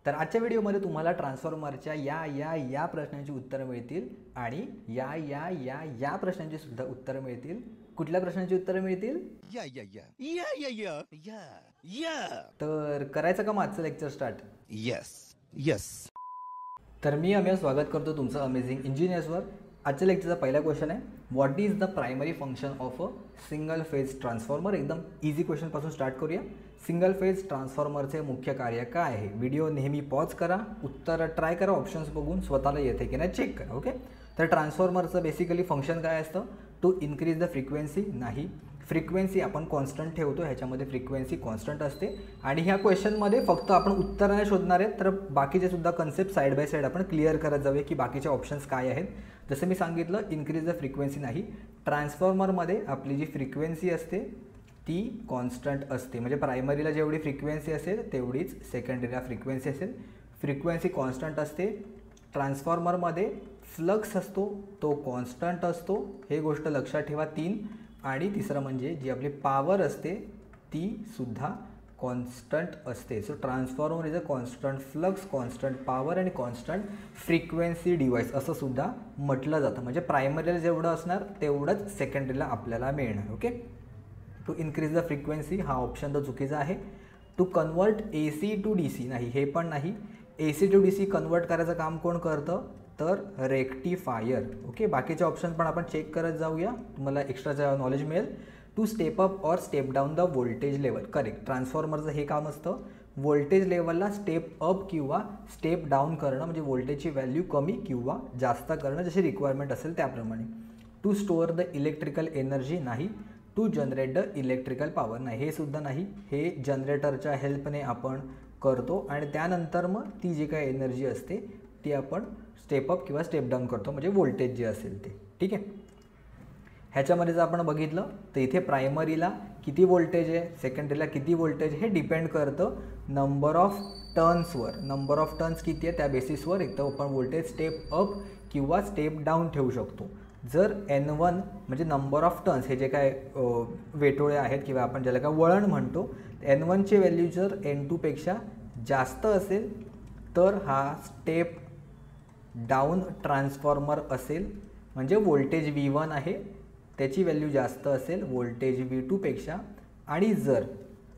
तर आजच्या व्हिडिओमध्ये तुम्हाला ट्रान्सफॉर्मरच्या या प्रश्नांची उत्तरं मिळतील आणि या प्रश्नांची सुद्धा उत्तरं मिळतील. कुठल्या प्रश्नांची उत्तरं मिळतील? तर करायचं का आजचं लेक्चर स्टार्ट? यस. तर मी अमेय स्वागत करतो तुमचं अमेझिंग इंजिनियर्सवर. आजच्या लेक्चरचा पहिला क्वेश्चन आहे, what is the primary function of a single phase transformer. एकदम इझी क्वेश्चनपासून स्टार्ट करूया. सिंगल फेज ट्रान्सफॉर्मरचे मुख्य कार्य काय आहे? व्हिडिओ नेहमी पॉज करा, उत्तर ट्राय करा, ऑप्शन्स बघून स्वतःला येते की नाही चेक करा. ओके. तर ट्रान्सफॉर्मरचं बेसिकली फंक्शन काय असतं? To increase the frequency. नाही, फ्रिक्वेन्सी आपण कॉन्स्टंट ठेवतो, ह्याच्यामध्ये फ्रिक्वेन्सी कॉन्स्टंट असते. आणि ह्या क्वेश्चनमध्ये फक्त आपण उत्तर नाही शोधणार आहेत, तर बाकीचे सुद्धा कन्सेप्ट साईड बाय साईड आपण क्लिअर करत जाऊया की बाकीचे ऑप्शन्स काय आहेत. जसं मी सांगितलं, इन्क्रीज द फ्रिक्वेन्सी नाही. ट्रान्सफॉर्मरमध्ये आपली जी फ्रिक्वेन्सी असते ती कॉन्स्टंट असते, म्हणजे प्रायमरीला जेवढी फ्रिक्वेन्सी असेल तेवढीच सेकंडरीला फ्रिक्वेन्सी असेल. फ्रिक्वेन्सी कॉन्स्टंट असते. ट्रान्सफॉर्मरमध्ये फ्लक्स असतो तो कॉन्स्टंट असतो, हे गोष्ट लक्षात ठेवा. 3. आणि तिसरं म्हणजे जी आपली पॉवर असते ती सुद्धा कॉन्स्टंट असते. So transformer is a constant flux, constant power आणि कॉन्स्टंट फ्रिक्वेन्सी डिव्हाइस असं सुद्धा म्हटलं जातं. म्हणजे प्रायमरीला जेवढं असणार तेवढंच सेकंडरीला आपल्याला मिळणार. Okay. To increase the frequency हा ऑप्शन तर चुकीचा आहे. To convert AC to DC नाही, हे पण नाही. AC टू DC कन्वर्ट करायचं काम कोण करतं? तर रेक्टिफायर. ओके. बाकीचे ऑप्शन पण आपण चेक करत जाऊया, तुम्हाला एक्स्ट्राचं नॉलेज मिळेल. टू स्टेप अप और step down the voltage level. Correct. ट्रान्सफॉर्मरचं हे काम असतं, व्होल्टेज लेवलला स्टेप अप किंवा स्टेप डाऊन करणं, म्हणजे व्होल्टेजची व्हॅल्यू कमी किंवा जास्त करणं, जशी रिक्वायरमेंट असेल त्याप्रमाणे. To store the electrical energy नाही. To generate the electrical power नाही, हे सुद्धा नाही. हे जनरेटरच्या हेल्पने आपण करतो आणि त्यानंतर मग ती जी काही एनर्जी असते ती आपण स्टेप अप किंवा स्टेप डाऊन करतो, म्हणजे व्होल्टेज जे असेल ते. ठीक आहे. ह्याच्यामध्ये जर आपण बघितलं तर इथे प्रायमरीला किती व्होल्टेज आहे, सेकंडरीला किती व्होल्टेज, हे डिपेंड करतं नंबर ऑफ टर्न्सवर. नंबर ऑफ टर्न्स किती आहे त्या बेसिसवर एक तर आपण व्होल्टेज स्टेप अप किंवा स्टेप डाऊन ठेवू शकतो. जर N1 म्हणजे नंबर ऑफ टर्न्स, हे जे काय वेटोळे आहेत किंवा आपण ज्याला काय वळण म्हणतो, N1ची व्हॅल्यू जर N2पेक्षा जास्त असेल तर हा स्टेप डाऊन ट्रान्सफॉर्मर असेल, म्हणजे व्होल्टेज V1 आहे त्याची व्हॅल्यू जास्त असेल व्होल्टेज V2पेक्षा. आणि जर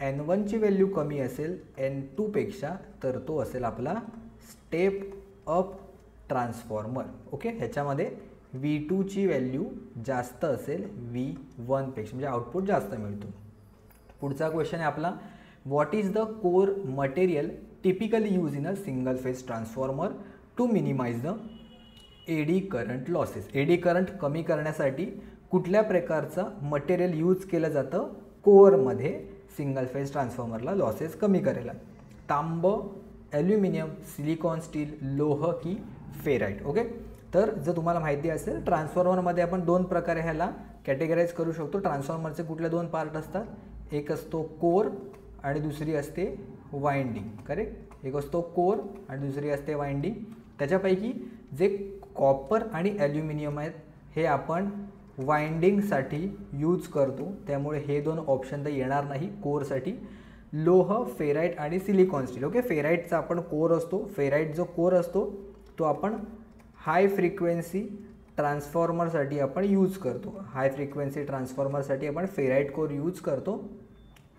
N1ची व्हॅल्यू कमी असेल N2पेक्षा तर तो असेल आपला स्टेप अप ट्रान्सफॉर्मर. ओके. ह्याच्यामध्ये V2ची व्हॅल्यू जास्त असेल V1पेक्षा, म्हणजे आउटपुट जास्त मिळतो. पुढचा क्वेश्चन आहे आपला, what is the core material typically use in a single phase transformer to minimise the eddy current losses. Eddy current कमी करण्यासाठी कुठल्या प्रकारचं मटेरियल यूज केलं जातं कोअरमध्ये सिंगल फेज ट्रान्सफॉर्मरला लॉसेस कमी करायला? तांब, ॲल्युमिनियम, सिलिकॉन स्टील, लोह की फेराइट. ओके. तर जर तुम्हाला माहिती असेल, ट्रान्सफॉर्मरमध्ये आपण 2 प्रकारे ह्याला कॅटेगराईज करू शकतो. ट्रान्सफॉर्मरचे कुठले 2 पार्ट असतात? एक असतो कोर आणि दुसरी असते वाइंडिंग. करेक्ट. एक असतो कोर आणि दुसरी असते वाइंडिंग. त्याच्यापैकी जे कॉपर आणि ॲल्युमिनियम आहेत हे आपण वाइंडिंगसाठी यूज करतो, त्यामुळे हे 2 ऑप्शन तर येणार नाही कोरसाठी. लोह, फेराइट आणि सिलिकॉन स्टील. ओके. फेराइटचा आपण कोर असतो, फेराइट जो कोर असतो तो आपण हाय फ्रिक्वेन्सी ट्रान्सफॉर्मरसाठी आपण यूज करतो. हाय फ्रिक्वेन्सी ट्रान्सफॉर्मरसाठी आपण फेराइट कोर यूज करतो.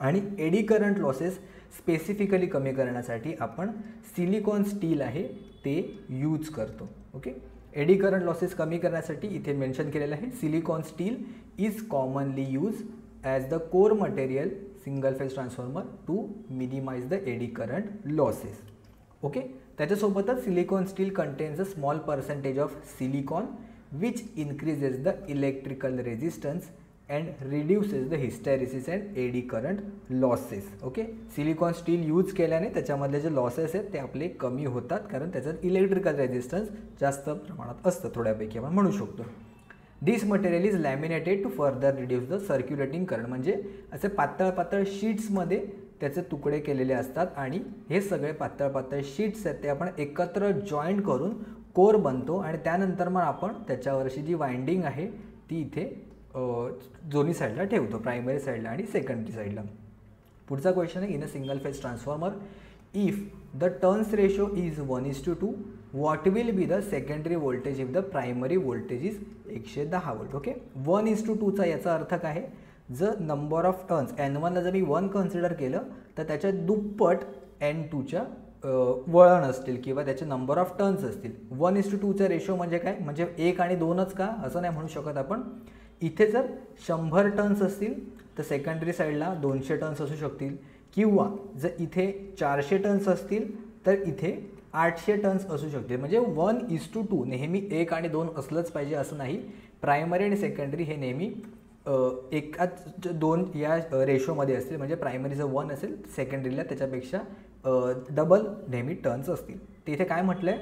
आणि एडी करंट लॉसेस स्पेसिफिकली कमी करण्यासाठी आपण सिलिकॉन स्टील आहे ते यूज करतो. ओके. एडी करंट लॉसेस कमी करण्यासाठी इथे मेन्शन केलेलं आहे, silicon steel is commonly use as the core material single phase transformer to minimise the eddy current losses. Okay. त्याच्यासोबतच silicon steel contains a small percentage of silicon which increases the electrical resistance and reduces the hysteresis and eddy current losses. Okay. Silicon steel use केल्याने त्याच्यामधले जे losses आहेत ते आपले कमी होतात, कारण त्याच्यात इलेक्ट्रिकल रेजिस्टन्स जास्त प्रमाणात असतं, थोड्यापैकी आपण म्हणू शकतो. This material is laminated to further reduce the circulating current. म्हणजे असे पातळ पातळ शीट्समध्ये त्याचे तुकडे केलेले असतात आणि हे सगळे पातळ पातळ शीट्स आहेत ते आपण एकत्र जॉईंट करून कोर बनतो आणि त्यानंतर मग आपण त्याच्यावरची जी वाइंडिंग आहे ती इथे दोन्ही साईडला ठेवतो, प्रायमरी साईडला आणि सेकंडरी साईडला. पुढचा क्वेश्चन आहे, in a single phase transformer if the turns ratio is 1:2 what will be the secondary voltage if the primary voltage is 110 volt. Okay, 1:2चा याचा अर्थ काय आहे, जर नंबर ऑफ टर्न्स N1 ला जर मी 1 कन्सिडर केलं तर त्याच्या दुप्पट N2च्या वळण असतील किंवा त्याचे नंबर ऑफ टर्न्स असतील. 1:2चा रेशो म्हणजे काय, म्हणजे 1 आणि 2च का असं नाही म्हणू शकत आपण. इथे जर 100 टर्न्स असतील तर सेकंडरी साईडला 200 टर्न्स असू शकतील, किंवा जर इथे 400 टर्न्स असतील तर इथे 800 टर्न्स असू शकतील. म्हणजे 1:2 नेहमी 1 आणि 2 असलंच पाहिजे असं नाही. प्रायमरी आणि सेकंडरी हे नेहमी एकाच 2 या रेशोमध्ये असतील. म्हणजे प्रायमरीचं 1 असेल, सेकंडरीला त्याच्यापेक्षा डबल नेहमी टर्न्स असतील. तर इथे काय म्हटलं आहे,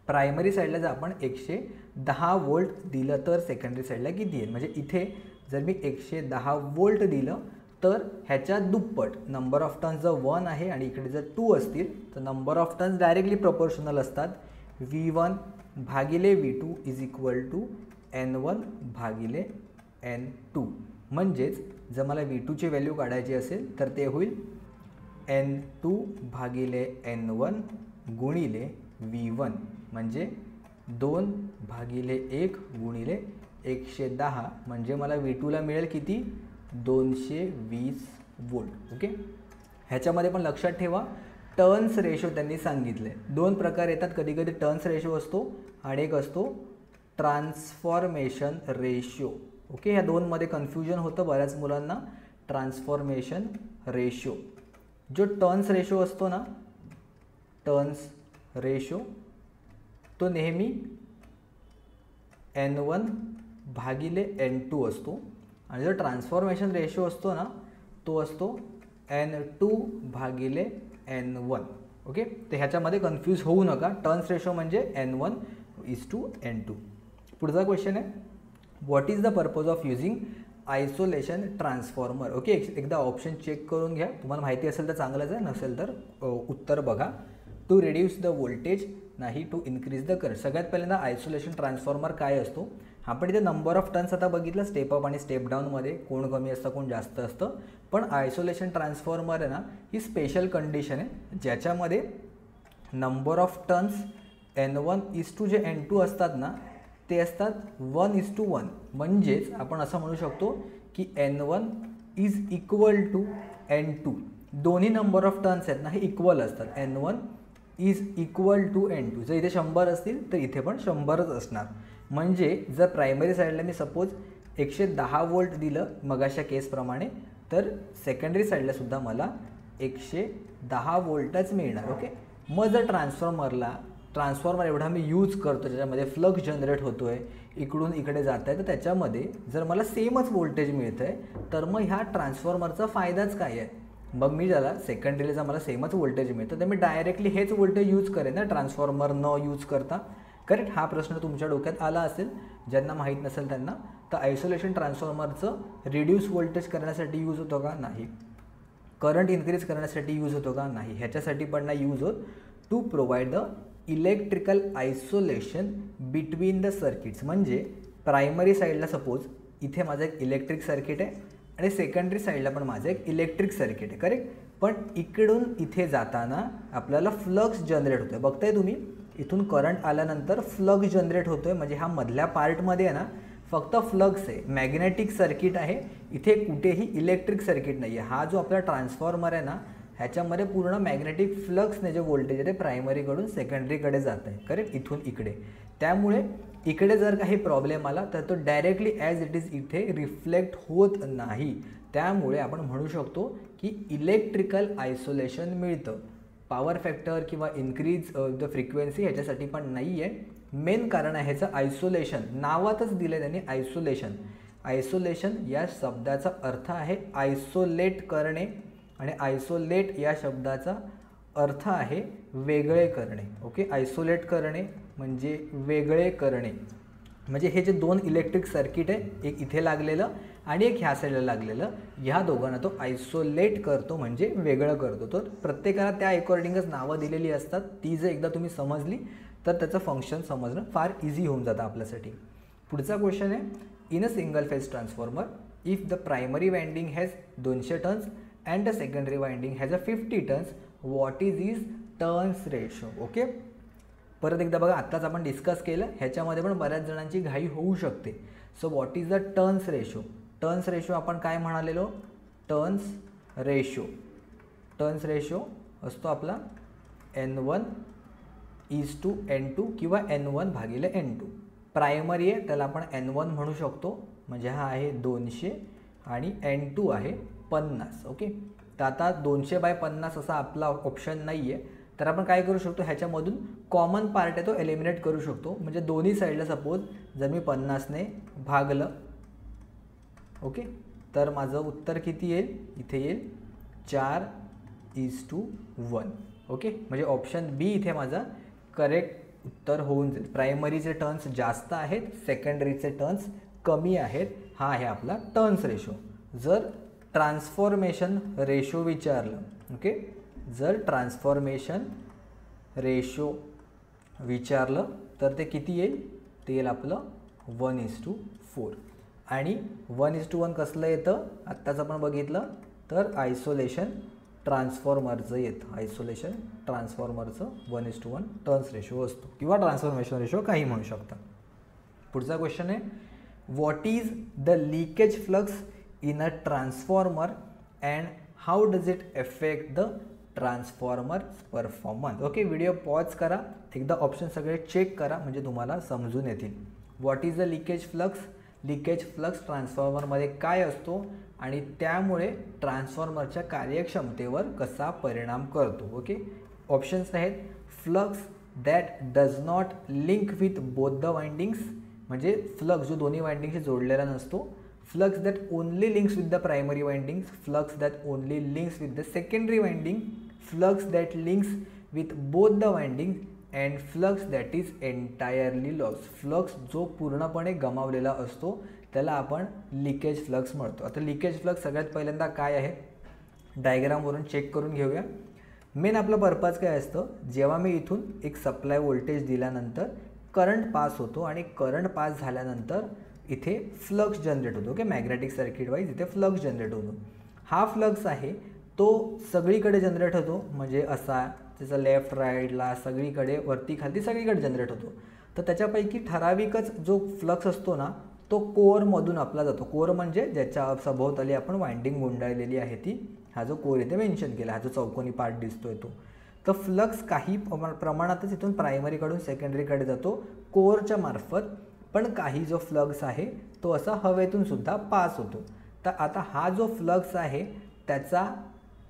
प्रायमरी साईडला जर आपण 110 वोल्ट दिलं तर सेकंडरी साईडला किती येईल. म्हणजे इथे जर मी 110 वोल्ट दिलं तर ह्याच्या दुप्पट नंबर ऑफ टर्न्स जर 1 आहे आणि इकडे जर 2 असतील तर number of turns directly proportional असतात. V1 भागिले V2 is equal to N1 भागिले N2. म्हणजेच जर मला V2ची व्हॅल्यू काढायची असेल तर ते होईल N2 भागिले N1 गुणिले V1, म्हणजे 2 भागिले 1 गुणिले 110. म्हणजे मला V2ला मिळेल किती, 220 वोल्ट. ओके, ह्याच्यामध्ये पण लक्षात ठेवा टर्न्स रेशो त्यांनी सांगितले. 2 प्रकार येतात, कधी कधी टर्न्स रेशो असतो आणि एक असतो ट्रान्सफॉर्मेशन रेशो. ओके, ह्या दोनमध्ये कन्फ्युजन होतं बऱ्याच मुलांना. ट्रान्सफॉर्मेशन रेशो, जो टर्न्स रेशो असतो ना, टर्न्स रेशो तो नेहमी N1 भागिले N2 असतो, आणि जो ट्रान्सफॉर्मेशन रेशो असतो ना तो असतो N2 भागिले N1. ओके, तर ह्याच्यामध्ये कन्फ्यूज होऊ नका. टर्न्स रेशो म्हणजे N1:N2. पुढचा क्वेश्चन आहे, what is the purpose of using isolation transformer. Okay, एकदा ऑप्शन चेक करून घ्या, तुम्हाला माहिती असेल तर चांगलंच आहे, नसेल तर उत्तर बघा. टू रिड्यूस द वोल्टेज, नाही टू इन्क्रीज द करंट. सगळ्यात पहिल्यांदा आयसोलेशन ट्रान्सफॉर्मर काय असतो. आपण इथे नंबर ऑफ टर्न्स आता बघितलं, स्टेप अप आणि स्टेप डाऊनमध्ये कोण कमी असतं कोण जास्त असतं. पण आयसोलेशन ट्रान्सफॉर्मर आहे ना, ही स्पेशल कंडिशन आहे ज्याच्यामध्ये नंबर ऑफ टर्न्स N1:2 जे N2 असतात ना ते असतात 1:1. म्हणजेच आपण असं म्हणू शकतो की N1 is equal to N2. दोन्ही नंबर ऑफ टर्न्स आहेत ना हे इक्वल असतात. N1 is equal to N2. जर इथे 100 असतील तर इथे पण 100च असणार. म्हणजे जर प्रायमरी साईडला मी सपोज 110 वोल्ट दिलं मगाच्या केसप्रमाणे, तर सेकंडरी साईडला सुद्धा मला 110 वोल्टच मिळणार. ओके, मग जर ट्रान्सफॉर्मर एवढा मी यूज करतो ज्याच्यामध्ये फ्लक्स जनरेट होतो आहे, इकडून इकडे जात आहे, तर त्याच्यामध्ये जर मला सेमच व्होल्टेज मिळतं आहे तर मग ह्या ट्रान्सफॉर्मरचा फायदाच काय आहे. मग मी ज्याला सेकंडरीला जर मला सेमच व्होल्टेज मिळतं तर मी डायरेक्टली हेच व्होल्टेज यूज करेन ना, ट्रान्सफॉर्मर न यूज करता. करेक्ट, हा प्रश्न तुमच्या डोक्यात आला असेल. ज्यांना माहीत नसेल त्यांना, तर आयसोलेशन ट्रान्सफॉर्मरचं रिड्यूस व्होल्टेज करण्यासाठी यूज होतो का, नाही. करंट इन्क्रीज करण्यासाठी यूज होतो का, नाही. ह्याच्यासाठी पण नाही यूज होत. To provide the electrical isolation between the circuits. म्हणजे प्रायमरी साईडला सपोज इथे माझं एक इलेक्ट्रिक सर्किट आहे आणि सेकंडरी साईडला पण माझं एक इलेक्ट्रिक सर्किट आहे. करेक्ट, पण इकडून इथे जाताना आपल्याला फ्लक्स जनरेट होतो आहे. बघताय तुम्ही, इथून करंट आल्यानंतर फ्लक्स जनरेट होतो आहे. म्हणजे हा मधल्या पार्टमध्ये आहे ना फक्त फ्लक्स आहे, मॅग्नेटिक सर्किट आहे. इथे कुठेही इलेक्ट्रिक सर्किट नाही आहे. हा जो आपला ट्रान्सफॉर्मर आहे ना ह्याच्यामध्ये पूर्ण मॅग्नेटिक फ्लक्सने जे व्होल्टेज आहे ते प्रायमरीकडून सेकंडरीकडे जात आहे. करेक्ट, इथून इकडे. त्यामुळे इकडे जर काही प्रॉब्लेम आला तर तो डायरेक्टली ॲज इट इज इथे रिफ्लेक्ट होत नाही. त्यामुळे आपण म्हणू शकतो की इलेक्ट्रिकल आयसोलेशन मिळतं. पॉवर फॅक्टर किंवा इन्क्रीज द फ्रिक्वेन्सी ह्याच्यासाठी पण नाही आहे. मेन कारण आहे ह्याचं आयसोलेशन. नावातच दिलं आहे त्यांनी आयसोलेशन. आयसोलेशन या शब्दाचा अर्थ आहे आयसोलेट करणे, आणि आयसोलेट या शब्दाचा अर्थ आहे वेगळे करणे. ओके, आयसोलेट करणे म्हणजे वेगळे करणे. म्हणजे हे जे 2 इलेक्ट्रिक सर्किट आहे, एक इथे लागलेलं आणि एक ह्या साईडला लागलेलं, ह्या दोघांना तो आयसोलेट करतो म्हणजे वेगळं करतो. तर प्रत्येकाला त्या अकॉर्डिंगच नावं दिलेली असतात. ती जर एकदा तुम्ही समजली तर त्याचं फंक्शन समजणं फार इझी होऊन जातं आपल्यासाठी. पुढचा क्वेश्चन आहे, in a single phase transformer if the primary winding has 200 turns and the secondary winding has a 50 turns, what is turns ratio. Okay, परत एकदा बघा, आत्ताच आपण डिस्कस केलं, ह्याच्यामध्ये पण बऱ्याच जणांची घाई होऊ शकते. So what is the turns ratio. Turns ratio आपण काय म्हणालेलो, टर्न्स रेशो असतो आपला N1:N2 किंवा N1/N2. प्रायमरी आहे त्याला आपण N1 म्हणू शकतो, म्हणजे हा आहे 200 आणि N2 आहे 50. ओके, तर आता 200/50 असा आपला ऑप्शन नाही आहे, तर आपण काय करू शकतो, ह्याच्यामधून कॉमन पार्ट आहे तो एलिमिनेट करू शकतो. म्हणजे दोन्ही साईडला सपोज जर मी 50ने भागलं, ओके, तर माझं उत्तर किती येईल, इथे येईल 4:1. ओके, म्हणजे ऑप्शन बी इथे माझा करेक्ट उत्तर होऊन जाईल. प्रायमरीचे टर्न्स जास्त आहेत, सेकंडरीचे टर्न्स कमी आहेत. हा आहे आपला टर्न्स रेशो. जर ट्रान्सफॉर्मेशन रेशो विचारलं, ओके, जर ट्रान्सफॉर्मेशन रेशो विचारलं तर ते किती येईल, ते येईल आपलं 1:4. आणि 1:1 कसलं येतं, आत्ताच आपण बघितलं, तर आयसोलेशन ट्रान्सफॉर्मरचं येतं. आयसोलेशन ट्रान्सफॉर्मरचं 1:1 टर्न्स रेशो असतो, किंवा ट्रान्सफॉर्मेशन रेशो काही म्हणू शकता. पुढचा क्वेश्चन आहे, what is the leakage flux in a transformer and how does it effect the transformers performance. Okay, video pause करा, एकदा ऑप्शन सगळे चेक करा, म्हणजे तुम्हाला समजून येतील. What is the leakage flux. Leakage flux ट्रान्सफॉर्मरमध्ये काय असतो आणि त्यामुळे ट्रान्सफॉर्मरच्या कार्यक्षमतेवर कसा परिणाम करतो. ओके, ऑप्शन्स आहेत, flux that does not link with both the windings, म्हणजे फ्लक्स जो दोन्ही वाइंडिंगशी जोडलेला नसतो. Flux that only links with the primary windings. Flux that only links with the secondary winding. Flux that links with both the winding and flux that is entirely loss. Flux जो पूर्णपणे गमावलेला असतो त्याला आपण लिकेज फ्लक्स म्हणतो. आता leakage flux सगळ्यात पहिल्यांदा काय आहे, डायग्रामवरून चेक करून घेऊया. मेन आपलं पर्पज काय असतं, जेव्हा मी इथून एक सप्लाय व्होल्टेज दिल्यानंतर करंट पास होतो आणि करंट पास झाल्यानंतर इथे फ्लक्स जनरेट होतो. ओके, मॅग्नेटिक सर्किट वाईज इथे फ्लक्स जनरेट होतो. हा फ्लक्स आहे तो सगळीकडे जनरेट होतो, म्हणजे असा त्याचा लेफ्ट राईटला सगळीकडे वरती खालती सगळीकडे जनरेट होतो. तर त्याच्यापैकी ठराविकच जो फ्लक्स असतो ना, तो कोअरमधून आपला जातो. कोअर म्हणजे ज्याच्या सभोवताली आपण वाइंडिंग गुंडाळलेली आहे ती, हा जो कोअर इथे मेन्शन केला, हा जो चौकोनी पार्ट दिसतोय तो. तर फ्लक्स काही प्रमाणातच इथून प्रायमरीकडून सेकंडरीकडे जातो कोअरच्या मार्फत, पण काही जो फ्लक्स आहे तो असा हवेतून सुद्धा पास होतो. तर आता हा जो फ्लक्स आहे त्याचा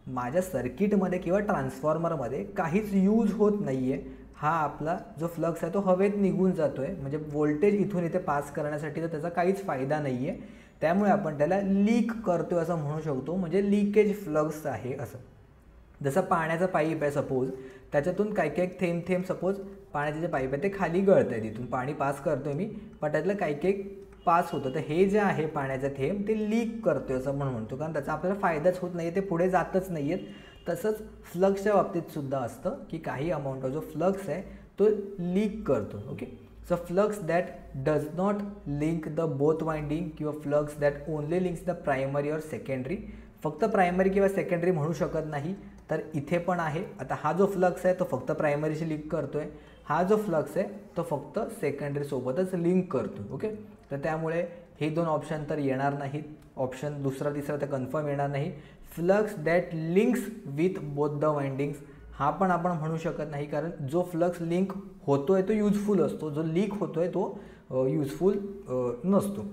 माझ्या सर्किटमध्ये किंवा ट्रान्सफॉर्मरमध्ये काहीच यूज होत नाही आहे. हा आपला जो फ्लक्स आहे तो हवेत निघून जातो आहे, म्हणजे व्होल्टेज इथून इथे पास करण्यासाठी तर त्याचा काहीच फायदा नाही आहे. त्यामुळे आपण त्याला लीक करतो आहे असं म्हणू शकतो, म्हणजे लिकेज फ्लक्स आहे असं. जसं पाण्याचा पाईप आहे सपोज, त्याच्यातून काही काही थेंब सपोज पाण्याचे जे पाईप आहे ते खाली गळत आहे, तिथून पाणी पास करतो आहे मी, पण त्यातलं काही पास होतं. तर हे जे आहे पाण्याचं थेंब ते लीक करतो असं म्हणतो, कारण त्याचा आपल्याला फायदाच होत नाही आहे, ते पुढे जातच नाही आहेत. तसंच फ्लक्सच्या बाबतीत सुद्धा असतं की काही अमाऊंट जो फ्लक्स आहे तो लीक करतो. Okay, so flux that does not link the both winding किंवा flux that only links the primary और सेकंडरी. फक्त प्रायमरी किंवा सेकंडरी म्हणू शकत नाही, तर इथे पण आहे. आता हा जो फ्लक्स आहे तो फक्त प्रायमरीशी लिंक करतो आहे, हा जो फ्लक्स आहे तो फक्त सेकंडरी सोबतच लिंक करतो. ओके, तर त्यामुळे हे दोन ऑप्शन तर येणार नाहीत. ऑप्शन दुसरा तिसरा तर कन्फर्म येणार नाही. Flux that links with both the windings हा पण आपण म्हणू शकत नाही, कारण जो फ्लक्स लिंक होतो आहे तो युजफुल असतो, जो लीक होतो आहे तो युजफुल नसतो.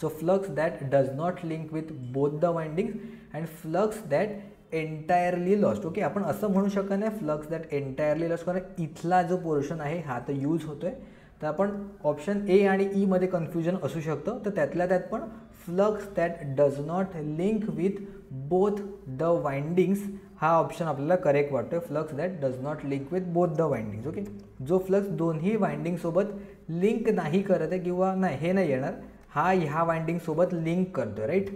So flux that does not link with both the windings and flux that entirely lost. Okay, आपण असं म्हणू शकत नाही फ्लक्स दॅट एंटायरली लॉस्ट, कारण इथला जो पोर्शन आहे हा तर यूज होतो आहे. तर आपण ऑप्शन ए आणि ई मध्ये कन्फ्युजन असू शकतं, तर त्यातल्या त्यात पण flux that does not link with both the windings हा ऑप्शन आपल्याला करेक्ट वाटतो. Flux that does not link with both the windings. Okay, जो फ्लक्स दोन्ही वाइंडिंगसोबत लिंक नाही करत आहे किंवा नाही हे नाही येणार, हा ह्या वाइंडिंगसोबत लिंक करतो आहे, राईट.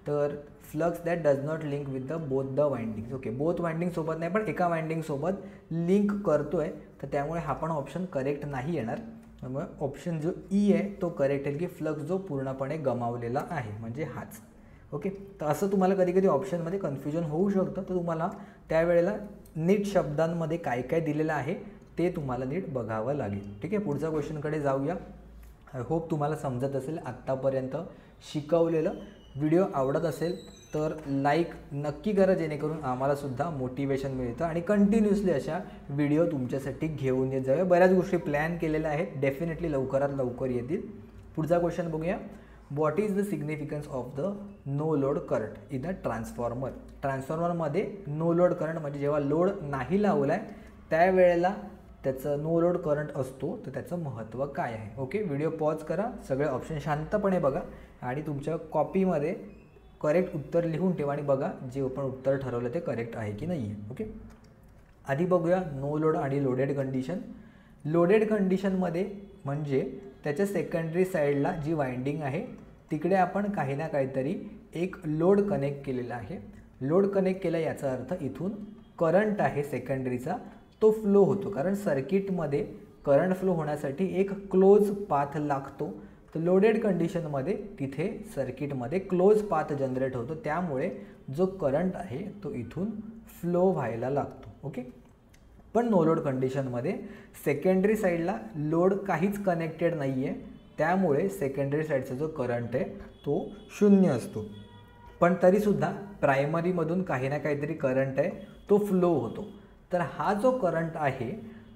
तर flux that does not link with the both the windings. Okay, both वाइंडिंगसोबत नाही पण एका वाइंडिंगसोबत लिंक करतो आहे, तर त्यामुळे हा पण ऑप्शन करेक्ट नाही येणार. त्यामुळे ऑप्शन जो ई आहे तो करेक्ट आहे की फ्लक्स जो पूर्णपणे गमावलेला आहे म्हणजे हाच. ओके, तर असं तुम्हाला कधी कधी ऑप्शनमध्ये कन्फ्युजन होऊ शकतं, तर तुम्हाला त्यावेळेला नीट शब्दांमध्ये काय काय दिलेलं आहे ते तुम्हाला नीट बघावं लागेल. ठीक आहे, पुढच्या क्वेश्चनकडे जाऊया. आय होप तुम्हाला समजत असेल आत्तापर्यंत शिकवलेलं. व्हिडिओ आवडत असेल तर लाईक नक्की करा, जेणेकरून आम्हालासुद्धा मोटिवेशन मिळतं आणि कंटिन्युअसली अशा व्हिडिओ तुमच्यासाठी घेऊन येत जाऊया. बऱ्याच गोष्टी प्लॅन केलेल्या आहेत, डेफिनेटली लवकरात लवकर येतील. पुढचा क्वेश्चन बघूया. What is the significance of the no load current in a transformer. ट्रान्सफॉर्मरमध्ये नो लोड करंट म्हणजे जेव्हा लोड नाही लावला आहे त्यावेळेला त्याचं नो लोड करंट असतो, तर त्याचं महत्त्व काय आहे. ओके, व्हिडिओ पॉज करा, सगळे ऑप्शन शांतपणे बघा आणि तुमच्या कॉपीमध्ये करेक्ट उत्तर लिहून ठेवा आणि बघा जे आपण उत्तर ठरवलं ते करेक्ट आहे की नाही आहे. ओके, आधी बघूया नो लोड आणि लोडेड कंडिशन. लोडेड कंडिशनमध्ये म्हणजे त्याच्या सेकंडरी साईडला जी वाइंडिंग आहे तिकडे आपण काही ना काहीतरी एक लोड कनेक्ट केलेला आहे. लोड कनेक्ट केला याचा अर्थ इथून करंट आहे सेकंडरीचा तो फ्लो होतो, कारण सर्किटमध्ये करंट फ्लो होण्यासाठी एक क्लोज पाथ लागतो. तर लोडेड कंडिशनमध्ये तिथे सर्किटमध्ये क्लोज पाथ जनरेट होतो, त्यामुळे जो करंट आहे तो इथून फ्लो व्हायला लागतो. ओके, पण नो लोड कंडिशनमध्ये सेकंडरी साईडला लोड काहीच कनेक्टेड नाही आहे, त्यामुळे सेकंडरी साईडचा जो करंट आहे तो 0 असतो. पण तरीसुद्धा प्रायमरीमधून काही ना काहीतरी करंट आहे तो फ्लो होतो. तर हा जो करंट आहे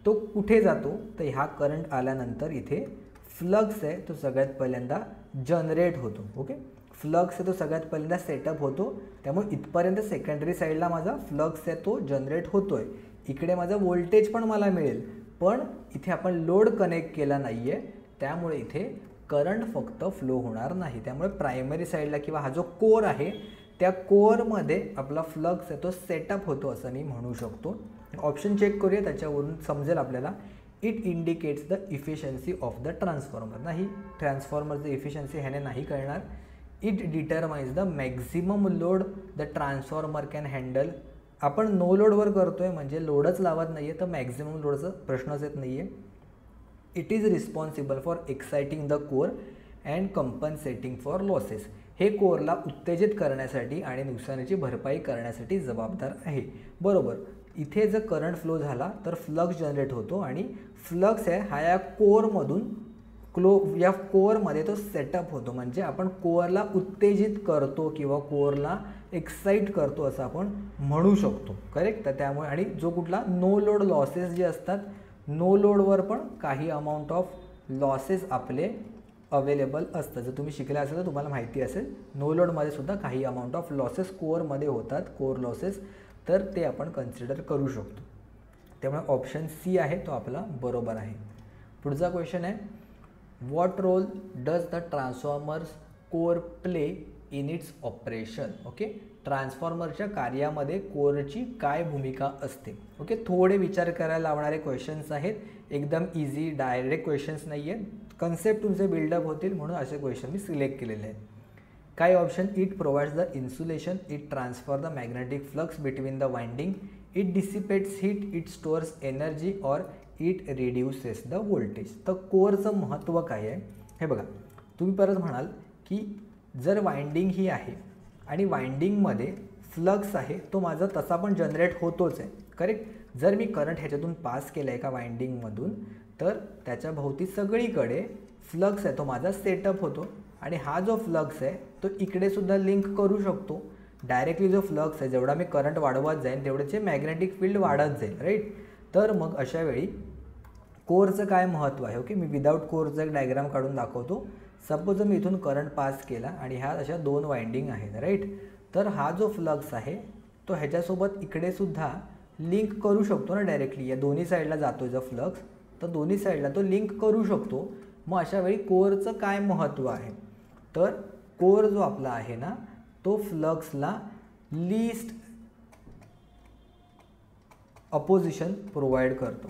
तो कुठे जातो, तर हा करंट आल्यानंतर इथे फ्लक्स आहे तो सगळ्यात पहिल्यांदा जनरेट होतो. ओके, फ्लक्स आहे तो सगळ्यात पहिल्यांदा सेटअप होतो, त्यामुळे इथपर्यंत सेकंडरी साईडला माझा फ्लक्स आहे तो जनरेट होतो आहे. इकडे माझा व्होल्टेज पण मला मिळेल, पण इथे आपण लोड कनेक्ट केला नाही आहे, त्यामुळे इथे करंट फक्त फ्लो होणार नाही. त्यामुळे प्रायमरी साईडला किंवा हा जो कोर आहे त्या कोअरमध्ये आपला फ्लक्स आहे तो सेटअप होतो असं मी म्हणू शकतो. ऑप्शन चेक करूया, त्याच्यावरून समजेल आपल्याला. It indicates the efficiency of the transformer. नाही, ट्रान्सफॉर्मरचं इफिशियन्सी ह्याने नाही कळणार. It determines the maximum load the transformer can handle. आपण नो लोडवर करतो आहे म्हणजे लोडच लावत नाही आहे, तर मॅक्झिमम लोडचं प्रश्नच येत नाही आहे. It is responsible for exciting the core and compensating for losses. हे कोरला उत्तेजित करण्यासाठी आणि नुकसानीची भरपाई करण्यासाठी जबाबदार आहे. बरोबर, इथे जर करंट फ्लो झाला तर फ्लक्स जनरेट होतो आणि फ्लक्स आहे हा या कोअरमधून या कोअरमध्ये तो सेटअप होतो, म्हणजे आपण कोअरला उत्तेजित करतो किंवा कोअरला एक्साईट करतो असं आपण म्हणू शकतो. करेक्ट. तर त्यामुळे आणि जो कुठला नो लोड लॉसेस जे असतात, नो लोडवर पण काही अमाऊंट ऑफ लॉसेस आपले अवेलेबल असतं. जर तुम्ही शिकले असेल तर तुम्हाला माहिती असेल नो लोडमध्ये सुद्धा काही अमाऊंट ऑफ लॉसेस कोअरमध्ये होतात, कोअर लॉसेस, तर ते आपण कन्सिडर करू शकतो. त्यामुळे ऑप्शन सी आहे तो आपला बरोबर आहे. पुढचा क्वेश्चन आहे. What role does the transformer's core play in its operation. Okay, ट्रान्सफॉर्मरच्या कार्यामध्ये कोरची काय भूमिका असते. ओके, थोडे विचार करायला लावणारे क्वेश्चन्स आहेत, एकदम इझी डायरेक्ट क्वेश्चन्स नाही आहेत. कन्सेप्ट तुमचे बिल्डअप होतील म्हणून असे क्वेश्चन मी सिलेक्ट केलेले आहेत. काय option. It provides the insulation, it transfer the magnetic flux between the winding, it dissipates heat, it stores energy और इट रिड्यूसेस द व्होल्टेज. तर कोरचं महत्त्व काय आहे हे बघा. तुम्ही परत म्हणाल की जर वाइंडिंग ही आहे आणि वाइंडिंगमध्ये फ्लक्स आहे तो माझा तसा पण जनरेट होतोच आहे. करेक्ट. जर मी करंट ह्याच्यातून पास केला एका वाइंडिंगमधून तर त्याच्या भोवती सगळीकडे फ्लक्स आहे तो माझा सेटअप होतो आणि हा जो फ्लक्स आहे तो इकडे सुद्धा लिंक करू शकतो. डायरेक्टली जो फ्लक्स आहे जेवढा मी करंट वाढवत जाईन तेवढेचे मॅग्नेटिक फील्ड वाढत जाईल. राईट. तर मग अशा वेळी कोरचं काय महत्त्व आहे. ओके, मी विदाऊट कोरचं एक डायग्राम काढून दाखवतो. सपोज मी इथून करंट पास केला आणि ह्या अशा 2 वाइंडिंग आहेत. राईट. तर हा जो फ्लक्स आहे तो ह्याच्यासोबत इकडे सुद्धा लिंक करू शकतो ना डायरेक्टली. या दोन्ही साईडला जातो जो फ्लक्स, तर दोन्ही साईडला तो लिंक करू शकतो. मग अशा वेळी कोरचं काय महत्त्व आहे, तर कोर जो आपला आहे ना तो फ्लक्सला लीस्ट अपोजिशन प्रोव्हाइड करतो.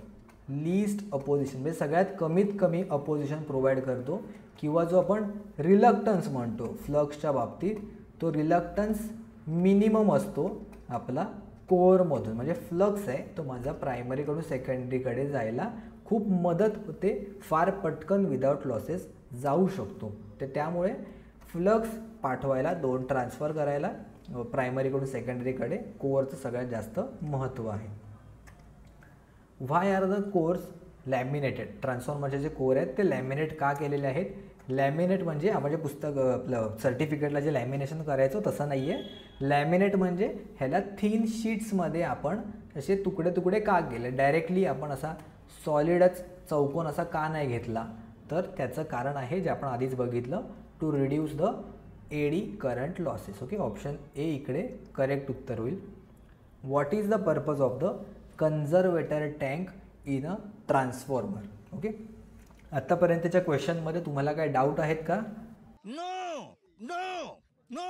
लीस्ट अपोजिशन म्हणजे सगळ्यात कमीत कमी अपोजिशन प्रोव्हाइड करतो, किंवा जो आपण रिलक्टन्स म्हणतो फ्लक्सच्या बाबतीत तो रिलक्टन्स मिनिमम असतो आपला कोअरमधून. म्हणजे फ्लक्स आहे तो माझा प्रायमरीकडून सेकंडरीकडे जायला खूप मदत होते, फार पटकन विदाऊट लॉसेस जाऊ शकतो. तर त्यामुळे फ्लक्स पाठवायला ट्रान्सफर करायला प्रायमरीकडून सेकंडरीकडे कोअरचं सगळ्यात जास्त महत्त्व आहे. व्हाय आर द कोर्स लॅमिनेटेड? ट्रान्सफॉर्मरचे जे कोर आहेत ते लॅमिनेट का केलेले आहेत? लॅमिनेट म्हणजे आपण जे पुस्तक आपलं सर्टिफिकेटला जे लॅमिनेशन करायचं तसं नाही आहे. लॅमिनेट म्हणजे ह्याला थिन शीट्समध्ये आपण असे तुकडे तुकडे का केले? डायरेक्टली आपण असा सॉलिडच चौकोन असा का नाही घेतला? तर त्याचं कारण आहे जे आपण आधीच बघितलं, to reduce the eddy current losses. Okay, option A इकडे करेक्ट उत्तर होईल. What is the purpose of the conservator tank in a transformer? Okay, आत्तापर्यंतच्या क्वेश्चनमध्ये तुम्हाला काय डाऊट आहेत का? No, no, no,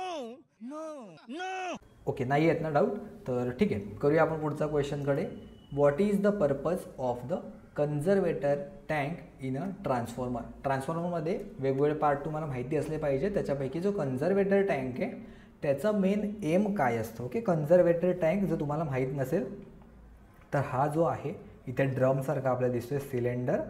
no, no. Okay, नाही आहेत ना डाऊट? तर ठीक आहे, करूया आपण पुढचा क्वेश्चनकडे. What is the purpose of the conservator tank in a transformer? ट्रान्सफॉर्मरमध्ये वेगवेगळे पार्ट तुम्हाला माहिती असले पाहिजे. त्याच्यापैकी जो कन्झर्वेटर टँक आहे त्याचं मेन एम काय असतं? ओके, कन्झर्वेटर टँक जर तुम्हाला माहीत नसेल तर हा जो आहे इथे ड्रमसारखा आपल्याला दिसतोय सिलेंडर,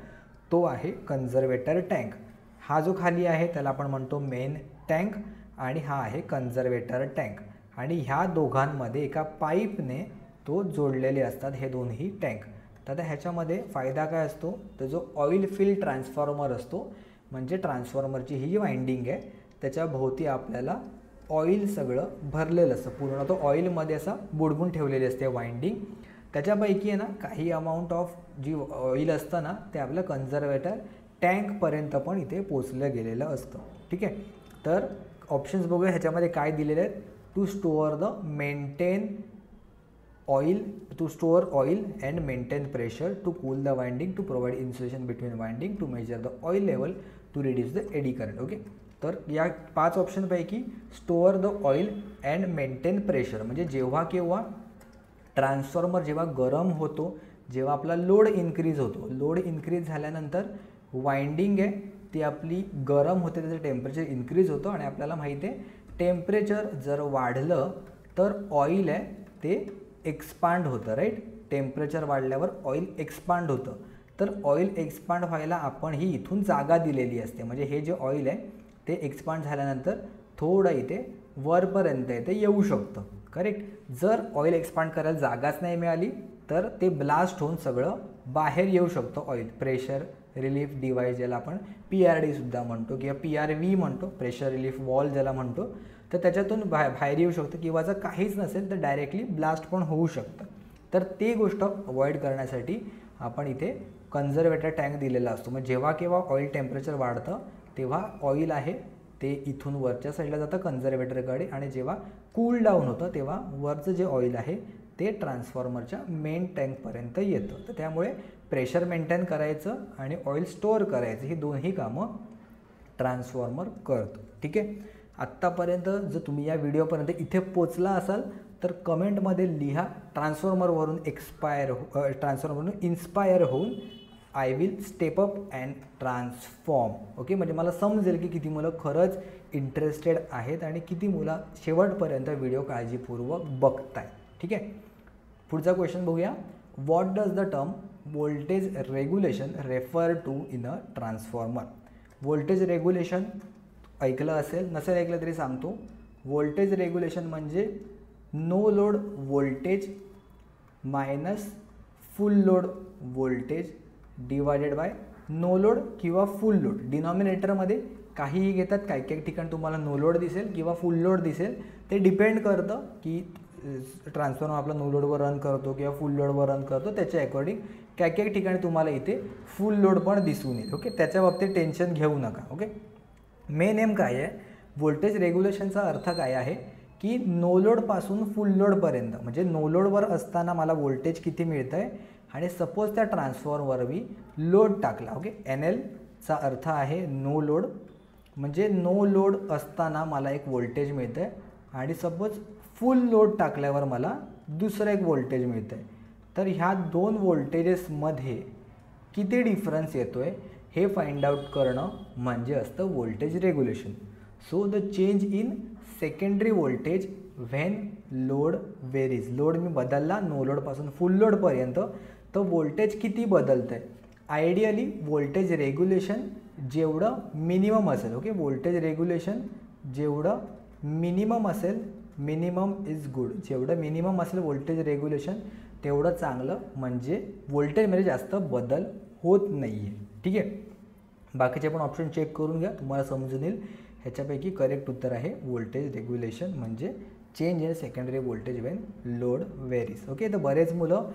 तो आहे कन्झर्वेटर टँक. हा जो खाली आहे त्याला आपण म्हणतो मेन टँक आणि हा आहे कन्झर्वेटर टँक. आणि ह्या दोघांमध्ये एका पाईपने तो जोडलेले असतात हे दोन्ही टँक. तर आता ह्याच्यामध्ये फायदा काय असतो? तर जो ऑइल फिल्ड ट्रान्सफॉर्मर असतो, म्हणजे ट्रान्सफॉर्मरची ही जी वाइंडिंग आहे त्याच्या भोवती आपल्याला ऑइल सगळं भरलेलं असतं, पूर्ण तो ऑइलमध्ये असं बुडवून ठेवलेली असते वाइंडिंग. त्याच्यापैकी आहे ना काही अमाऊंट ऑफ जी ऑइल असतं ना ते आपलं कन्झर्वेटर टँकपर्यंत पण इथे पोचलं गेलेलं असतं. ठीक आहे, तर ऑप्शन्स बघूया ह्याच्यामध्ये काय दिलेले आहेत. To store oil and maintain pressure, to cool the winding, to provide insulation between winding, to measure the oil level, to reduce the eddy current. Okay, तर या 5 ऑप्शनपैकी store the oil and maintain pressure म्हणजे जेव्हा केव्हा transformer जेव्हा गरम होतो, जेव्हा आपला लोड इन्क्रीज होतो, लोड इन्क्रीज झाल्यानंतर वाइंडिंग आहे ती आपली गरम होते, त्याचं टेम्परेचर इन्क्रीज होतं आणि आपल्याला माहिती आहे टेम्परेचर जर वाढलं तर ऑइल आहे ते एक्सपांड होतं, राईट? टेम्परेचर वाढल्यावर ऑइल एक्सपांड होतं. तर ऑइल एक्सपांड व्हायला आपण ही इथून जागा दिलेली असते, म्हणजे हे जे ऑइल आहे ते एक्सपांड झाल्यानंतर थोडं इथे वरपर्यंत इथे येऊ शकतं, करेक्ट? जर ऑइल एक्सपांड करायला जागाच नाही मिळाली तर ते ब्लास्ट होऊन सगळं बाहेर येऊ शकतं ऑइल. प्रेशर रिलीफ डिव्हाइस ज्याला आपण PRD सुद्धा म्हणतो किंवा PRV म्हणतो, प्रेशर रिलीफ वॉल ज्याला म्हणतो, तर त्याच्यातून बाहेर येऊ शकतं किंवा जर काहीच नसेल तर डायरेक्टली ब्लास्ट पण होऊ शकतं. तर ते गोष्ट अवॉइड करण्यासाठी आपण इथे कन्झर्वेटर टँक दिलेला असतो. मग जेव्हा केव्हा ऑइल टेम्परेचर वाढतं तेव्हा ऑइल आहे ते इथून वरच्या साईडला जातं कन्झर्वेटरकडे आणि जेव्हा कूल डाऊन होतं तेव्हा वरचं जे ऑइल आहे ते ट्रान्सफॉर्मरच्या मेन टँकपर्यंत येतं. तर त्यामुळे प्रेशर मेंटेन करायचं आणि ऑइल स्टोअर करायचं ही दोन्ही कामं ट्रान्सफॉर्मर करतो. ठीक आहे, आत्तापर्यंत जर तुम्ही या व्हिडिओपर्यंत इथे पोचला असाल तर कमेंटमध्ये लिहा ट्रान्सफॉर्मरवरून ट्रान्सफॉर्मरवरून इन्स्पायर होऊन I will step up and transform. Okay, म्हणजे मला समजेल की किती मुलं खरंच इंटरेस्टेड आहेत आणि किती मुलं शेवटपर्यंत व्हिडिओ काळजीपूर्वक बघतायत. ठीक आहे, पुढचा क्वेश्चन बघूया. What does the term voltage regulation refer to in a transformer? Voltage regulation ऐकलं असेल, नसेल ऐकलं तरी सांगतो. व्होल्टेज रेग्युलेशन म्हणजे no load voltage minus full load voltage divided by no load किंवा फुल लोड. डिनॉमिनेटरमध्ये काहीही घेतात, काही काही ठिकाणी तुम्हाला नो लोड दिसेल किंवा फुल लोड दिसेल, ते डिपेंड करतं की ट्रान्सफॉर्मर आपला नो लोडवर रन करतो किंवा फुल लोडवर रन करतो, त्याच्या अकॉर्डिंग काही काही ठिकाणी तुम्हाला इथे फुल लोड पण दिसून येईल. ओके, त्याच्या बाबतीत टेन्शन घेऊ नका. ओके, मेन एम काय आहे, व्होल्टेज रेग्युलेशनचा अर्थ काय आहे की नो लोडपासून फुल लोडपर्यंत, म्हणजे नो लोडवर असताना मला व्होल्टेज किती मिळतं आहे आणि सपोज त्या ट्रान्सफॉर्मरवर मी लोड टाकला. ओके, NLचा अर्थ आहे नो लोड, म्हणजे नो लोड असताना मला एक व्होल्टेज मिळतं आहे आणि सपोज फुल लोड टाकल्यावर मला दुसरं एक व्होल्टेज मिळतं आहे. तर ह्या दोन व्होल्टेजेसमध्ये किती डिफरन्स येतो आहे हे फाइंड आउट करणं म्हणजे असतं voltage regulation. So the change in secondary voltage when load varies. Load मी बदलला नो लोडपासून फुल लोडपर्यंत, तर व्होल्टेज किती बदलतं आहे. आयडियली व्होल्टेज रेग्युलेशन जेवढं मिनिमम असेल, ओके, व्होल्टेज रेग्युलेशन जेवढं मिनिमम असेल, मिनिमम इज गुड, जेवढं मिनिमम असेल व्होल्टेज रेग्युलेशन तेवढं चांगलं, म्हणजे व्होल्टेजमध्ये जास्त बदल होत नाही आहे. ठीक आहे, बाकीचे पण ऑप्शन चेक करून घ्या, तुम्हाला समजून येईल. ह्याच्यापैकी करेक्ट उत्तर आहे व्होल्टेज रेग्युलेशन, म्हणजे change in secondary voltage Wien load varies. Okay, तर बरेच मुलं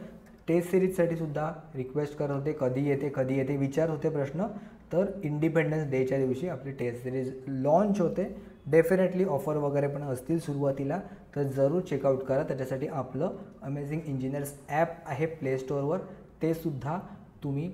टेस्ट सिरीजसाठी सुद्धा रिक्वेस्ट करत होते, कधी येते विचारत होते प्रश्न. तर इंडिपेंडन्स डेच्या दिवशी आपली टेस्ट सिरीज लॉन्च होते. डेफिनेटली ऑफर वगैरे पण असतील सुरुवातीला, तर जरूर चेकआउट करा. त्याच्यासाठी आपलं अमेझिंग इंजिनियर्स ॲप आहे प्ले स्टोअरवर, ते सुद्धा तुम्ही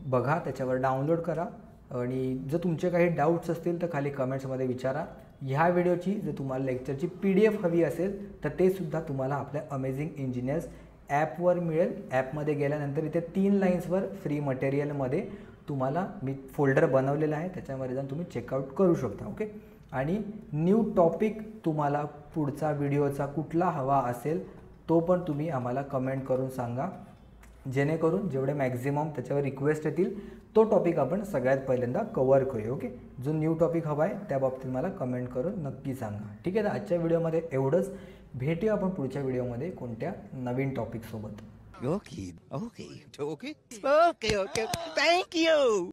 बघा, त्याच्यावर डाउनलोड करा. आणि जर तुमचे काही डाऊट्स असतील तर खाली कमेंट्समध्ये विचारा. ह्या व्हिडिओची जर तुम्हाला लेक्चरची PDF हवी असेल तर ते सुद्धा तुम्हाला आपल्या अमेझिंग इंजिनियर्स ॲपवर मिळेल. ॲपमध्ये गेल्यानंतर इथे 3 लाईन्सवर फ्री मटेरियलमध्ये तुम्हाला मी फोल्डर बनवलेला आहे, त्याच्यामध्ये जाऊन तुम्ही चेकआउट करू शकता. ओके, आणि न्यू टॉपिक तुम्हाला पुढचा व्हिडिओचा कुठला हवा असेल तो पण तुम्ही आम्हाला कमेंट करून सांगा, जेणेकरून जेवढे मॅक्झिमम त्याच्यावर रिक्वेस्ट येतील तो टॉपिक आपण सगळ्यात पहिल्यांदा कवर करूया. ओके, जो न्यू टॉपिक हवा आहे त्या बाबतीत मला कमेंट करून नक्की सांगा. ठीक आहे, तर आजच्या व्हिडिओमध्ये एवढंच. भेटूया आपण पुढच्या व्हिडिओमध्ये कोणत्या नवीन टॉपिकसोबत. Okay. Okay. Okay. Okay. Okay. Thank you.